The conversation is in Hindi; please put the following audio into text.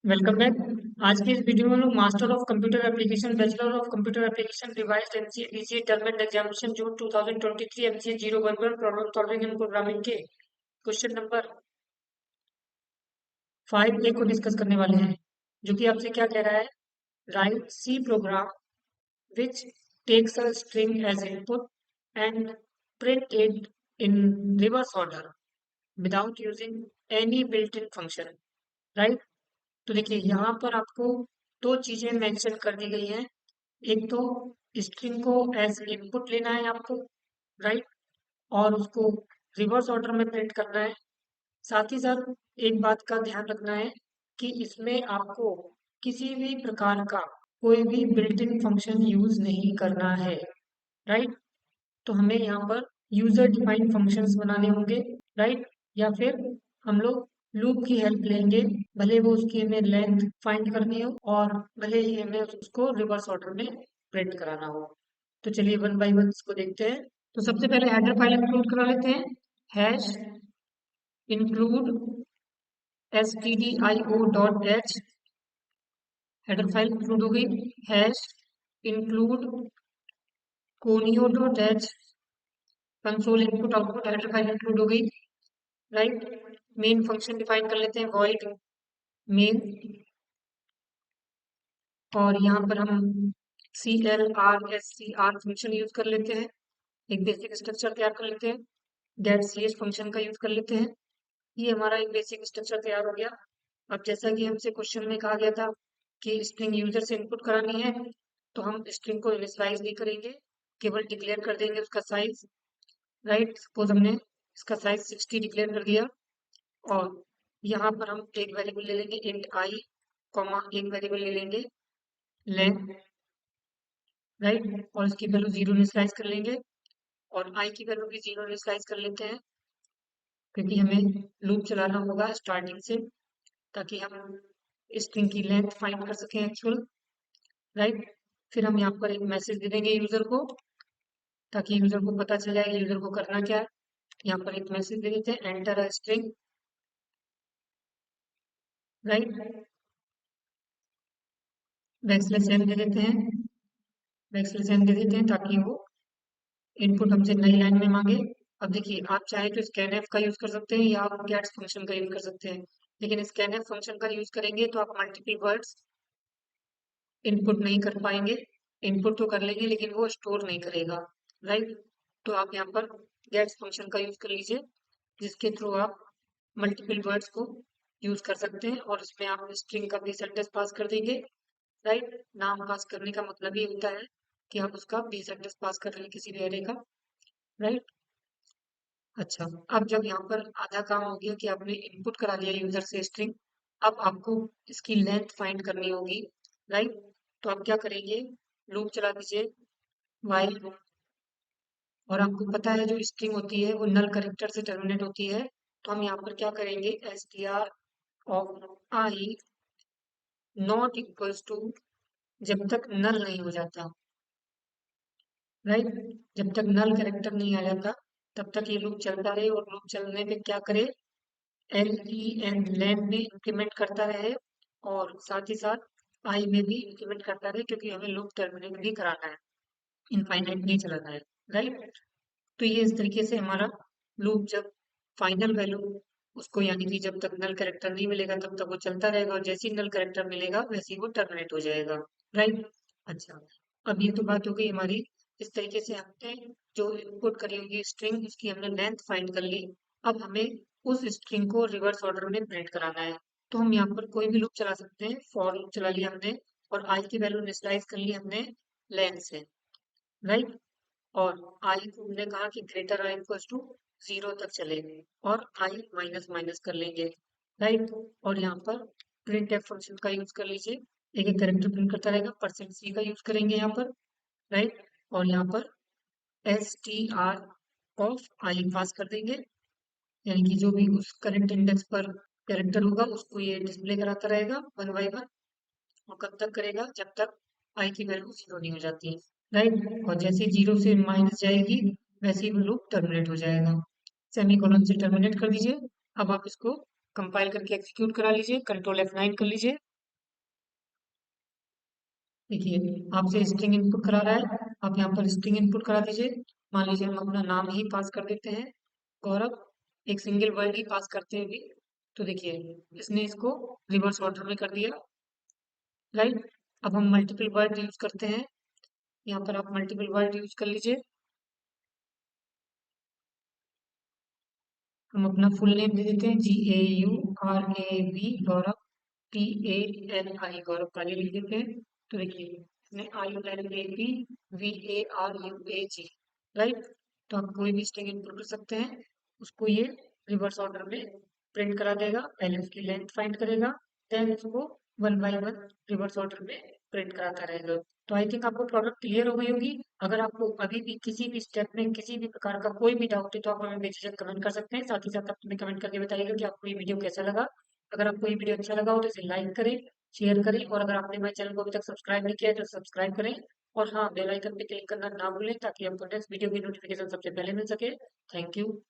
Welcome back. आज की इस वीडियो में हम लोग master of computer application, bachelor of computer application, revised MCA BCA term and examination June 2023 MCA 011 problem solving and programming के क्वेश्चन नंबर 5A को डिस्कस करने वाले हैं, जो कि आपसे क्या कह रहा है। Write C program which takes a string as input and print it in reverse order without using any built-in function, right? तो देखिए यहाँ पर आपको दो चीजें मेंशन कर दी गई हैं। एक तो स्ट्रिंग को एज इनपुट लेना है आपको, राइट, और उसको रिवर्स ऑर्डर में प्रिंट करना है। साथ ही साथ एक बात का ध्यान रखना है कि इसमें आपको किसी भी प्रकार का कोई भी बिल्ट इन फंक्शन यूज नहीं करना है, राइट। तो हमें यहाँ पर यूजर डिफाइंड फंक्शंस बनाने होंगे, राइट, या फिर हम लोग लूप की हेल्प लेंगे, भले वो उसकी हमें लेंथ फाइंड करनी हो और भले ही हमें उसको रिवर्स ऑर्डर में प्रिंट कराना हो। तो चलिए वन बाय वन इसको देखते हैं। तो सबसे पहले हेडर फाइल इंक्लूड करा लेते हैं। Hash include stdio.h, header file include हो गई। Hash include conio.h, console input output header file include हो गई, राइट। मेन फंक्शन डिफाइन कर लेते हैं, वॉइड मेन, और यहाँ पर हम CLRSCR फंक्शन यूज कर लेते हैं। एक बेसिक स्ट्रक्चर तैयार कर लेते हैं। गेट ch फंक्शन का यूज कर लेते हैं। ये हमारा एक बेसिक स्ट्रक्चर तैयार हो गया। अब जैसा कि हमसे क्वेश्चन में कहा गया था कि स्ट्रिंग यूजर से इनपुट करानी है, तो हम स्ट्रिंग को इनिशियलाइज नहीं करेंगे, केवल डिक्लेयर कर देंगे उसका साइज, राइट। सपोज हमने इसका साइज 60 डिक्लेयर कर दिया, और यहाँ पर हम एक वेरिएबल ले लेंगे इंट आई, कॉमा एक वेरिएबल ले लेंगे लेंथ, राइट, और इसकी वैल्यू 0 इनिशियलाइज कर लेंगे, और आई की वैल्यू भी 0 इनिशियलाइज कर लेते हैं, क्योंकि हमें लूप चलाना होगा स्टार्टिंग से, ताकि हम स्ट्रिंग की लेंथ फाइंड कर सकें एक्चुअल, राइट। फिर हम यहाँ पर एक मैसेज दे देंगे यूजर को, ताकि यूजर को पता चल जाए यूजर को करना क्या है। यहाँ पर एक मैसेज दे देते हैं, enter a string, right, backslash n दे देते हैं, बैकस्लैश एन दे देते हैं ताकि वो इनपुट हमसे नई लाइन में मांगे। अब देखिए, आप चाहे तो स्कैनएफ का यूज कर सकते हैं या आप गेट्स फंक्शन का यूज कर सकते हैं, लेकिन स्कैनएफ फंक्शन का यूज करेंगे तो आप मल्टीपल वर्ड्स इनपुट नहीं कर पाएंगे। इनपुट तो कर लेंगे लेकिन वो स्टोर नहीं करेगा, राइट। तो आप यहाँ पर गेट्स फंक्शन का यूज कर लीजिए, जिसके थ्रू आप मल्टीपल वर्ड्स को यूज कर सकते हैं, और इसमें आप स्ट्रिंग का बेस एड्रेस पास कर देंगे, राइट। नाम पास करने का मतलब ये होता है कि आप उसका बेस एड्रेस पास कर रहे हैं किसी भी एरे का, राइट। अच्छा, अब जब यहाँ पर आधा काम हो गया कि आपने इनपुट करा लिया यूजर से स्ट्रिंग, अब आपको इसकी लेंथ फाइंड करनी होगी, राइट। तो आप क्या करेंगे, लूप चला दीजिए while, और आपको पता है जो स्ट्रिंग होती है वो नल कैरेक्टर से टर्मिनेट होती है, तो हम यहाँ पर क्या करेंगे, str of I not equals to, जब तक नल नहीं हो जाता, राइट, जब तक नल कैरेक्टर नहीं आ जाता तब तक ये लूप चलता रहे, और लूप चलने पे क्या करे, LEN लेन में इंक्रीमेंट करता रहे, और साथ ही साथ आई में भी इंक्रीमेंट करता रहे, क्योंकि हमें लूप टर्मिनेट भी कराना है, इनफाइनाइट नहीं चलाना है, राइट। तो ये इस तरीके से हमारा लूप जब फाइनल वैल्यू उसको, यानी कि जब तक नल कैरेक्टर नहीं मिलेगा तब तक वो चलता रहेगा, और जैसे ही नल कैरेक्टर मिलेगा वैसे ही वो टर्मिनेट हो जाएगा, राइट। अच्छा, अब ये तो बात हो गई हमारी। इस तरीके से हमने जो इनपुट करी होगी स्ट्रिंग, उसकी हमने लेंथ फाइंड कर ली। अब हमें उस स्ट्रिंग को रिवर्स ऑर्डर में प्रिंट कराना है, तो हम यहाँ पर कोई भी लूप चला सकते हैं। फॉर लूप चला लिया हमने, और आई की वैल्यू इनिशियलाइज कर ली हमने लेंथ से, राइट। और आई को हमने कहा कि ग्रेटर आई इक्वल्स टू 0 तक चलेंगे, और आई माइनस माइनस कर लेंगे, राइट। और यहाँ पर प्रिंट एफ फंक्शन का यूज कर लीजिए, एक एक कैरेक्टर प्रिंट करता रहेगा, परसेंट सी का यूज करेंगे यहाँ पर, राइट। और यहाँ पर str ऑफ आई पास कर देंगे, यानी कि जो भी उस करंट इंडेक्स पर कैरेक्टर होगा उसको ये डिस्प्ले कराता रहेगा वन बाय वन, और कब तक करेगा, जब तक आई की वैल्यू 0 नहीं हो जाती, राइट। और जैसे 0 से माइनस जाएगी वैसे ही वो लूप टर्मिनेट हो जाएगा। सेमीकोलन से टर्मिनेट कर दीजिए। अब आप इसको कंपाइल करके एग्जीक्यूट करा लीजिए, कंट्रोल F9 कर लीजिए। देखिए आपसे स्ट्रिंग इनपुट करा रहा है, आप यहाँ पर स्ट्रिंग इनपुट करा दीजिए। मान लीजिए हम अपना नाम ही पास कर देते हैं, गौरव, एक सिंगल वर्ड ही पास करते हैं अभी। तो देखिए इसने इसको रिवर्स ऑर्डर में कर दिया, राइट। अब हम मल्टीपल वर्ड यूज करते हैं, यहाँ पर आप मल्टीपल वर्ड यूज कर लीजिए। हम अपना फुल नेम दे देते हैं, GAURAV गौरव, TANI गौरव काली लिख देते हैं। तो देखिए इसने INAPVARUAG, राइट। तो आप कोई भी स्ट्रिंग इनपुट कर सकते हैं, उसको ये रिवर्स ऑर्डर में प्रिंट करा देगा। पहले उसकी लेंथ फाइंड करेगा, देन उसको one by one reverse order में प्रिंट कराता रहेगा। तो आई थिंक आपको प्रॉब्लम क्लियर हो गई होगी। अगर आपको अभी भी किसी भी स्टेप में किसी भी प्रकार का कोई भी डाउट है तो आप हमें बेझिझक कमेंट कर सकते हैं। साथ ही साथ आप हमें कमेंट करके बताइएगा कि आपको ये वीडियो कैसा लगा। अगर आपको ये वीडियो अच्छा लगा हो तो इसे लाइक करें, शेयर करें, और अगर आपने हमारे चैनल को अभी तक सब्सक्राइब नहीं किया है तो सब्सक्राइब करें। और हाँ, बेल आइकन पे क्लिक करना ना भूलें ताकि आपको नेक्स्ट वीडियो की नोटिफिकेशन सबसे पहले मिल सके। Thank you.